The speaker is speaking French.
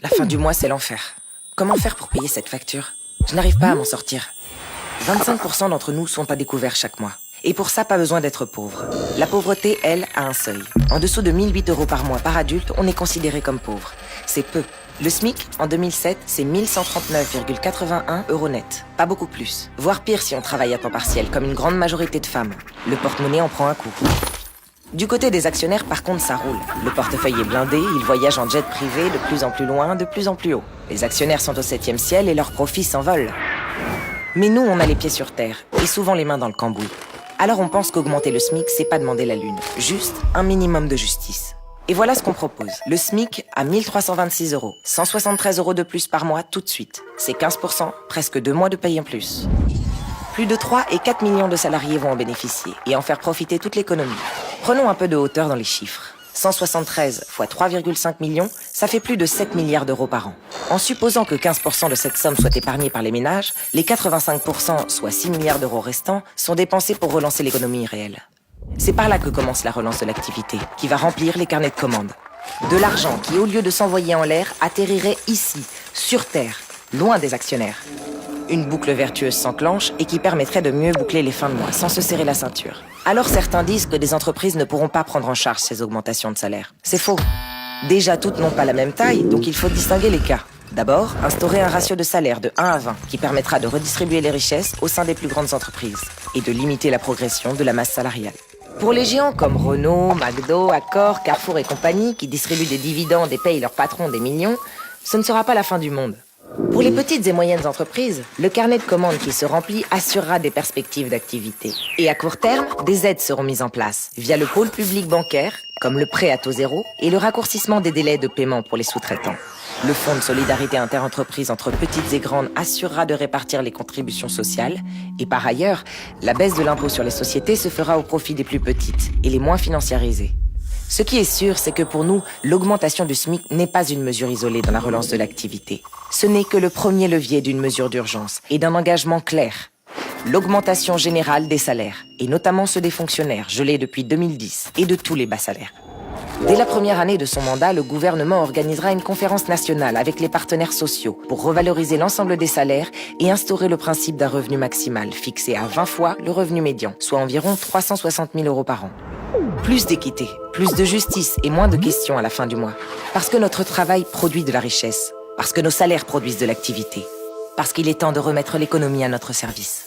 La fin du mois, c'est l'enfer. Comment faire pour payer cette facture? Je n'arrive pas à m'en sortir. 25% d'entre nous sont à découvert chaque mois. Et pour ça, pas besoin d'être pauvre. La pauvreté, elle, a un seuil. En dessous de 1008 € par mois par adulte, on est considéré comme pauvre. C'est peu. Le SMIC, en 2007, c'est 1139,81 € net. Pas beaucoup plus. Voire pire si on travaille à temps partiel, comme une grande majorité de femmes. Le porte-monnaie en prend un coup. Du côté des actionnaires, par contre, ça roule. Le portefeuille est blindé, ils voyagent en jet privé de plus en plus loin, de plus en plus haut. Les actionnaires sont au 7e ciel et leurs profits s'envolent. Mais nous, on a les pieds sur terre, et souvent les mains dans le cambouis. Alors on pense qu'augmenter le SMIC, c'est pas demander la lune. Juste un minimum de justice. Et voilà ce qu'on propose. Le SMIC à 1326 €. 173 € de plus par mois tout de suite. C'est 15%, presque 2 mois de paye en plus. Plus de 3 et 4 millions de salariés vont en bénéficier et en faire profiter toute l'économie. Prenons un peu de hauteur dans les chiffres. 173 fois 3,5 millions, ça fait plus de 7 milliards d'euros par an. En supposant que 15% de cette somme soit épargnée par les ménages, les 85%, soit 6 milliards d'euros restants, sont dépensés pour relancer l'économie réelle. C'est par là que commence la relance de l'activité, qui va remplir les carnets de commandes. De l'argent qui, au lieu de s'envoyer en l'air, atterrirait ici, sur Terre, loin des actionnaires. Une boucle vertueuse s'enclenche et qui permettrait de mieux boucler les fins de mois sans se serrer la ceinture. Alors certains disent que des entreprises ne pourront pas prendre en charge ces augmentations de salaire. C'est faux. Déjà, toutes n'ont pas la même taille, donc il faut distinguer les cas. D'abord, instaurer un ratio de salaire de 1 à 20 qui permettra de redistribuer les richesses au sein des plus grandes entreprises et de limiter la progression de la masse salariale. Pour les géants comme Renault, McDo, Accor, Carrefour et compagnie qui distribuent des dividendes et payent leurs patrons des millions, ce ne sera pas la fin du monde. Pour les petites et moyennes entreprises, le carnet de commandes qui se remplit assurera des perspectives d'activité. Et à court terme, des aides seront mises en place via le pôle public bancaire, comme le prêt à taux zéro, et le raccourcissement des délais de paiement pour les sous-traitants. Le fonds de solidarité interentreprises entre petites et grandes assurera de répartir les contributions sociales. Et par ailleurs, la baisse de l'impôt sur les sociétés se fera au profit des plus petites et les moins financiarisées. Ce qui est sûr, c'est que pour nous, l'augmentation du SMIC n'est pas une mesure isolée dans la relance de l'activité. Ce n'est que le premier levier d'une mesure d'urgence et d'un engagement clair. L'augmentation générale des salaires, et notamment ceux des fonctionnaires, gelés depuis 2010, et de tous les bas salaires. Dès la première année de son mandat, le gouvernement organisera une conférence nationale avec les partenaires sociaux pour revaloriser l'ensemble des salaires et instaurer le principe d'un revenu maximal fixé à 20 fois le revenu médian, soit environ 360 000 € par an. Plus d'équité, plus de justice et moins de questions à la fin du mois. Parce que notre travail produit de la richesse. Parce que nos salaires produisent de l'activité. Parce qu'il est temps de remettre l'économie à notre service.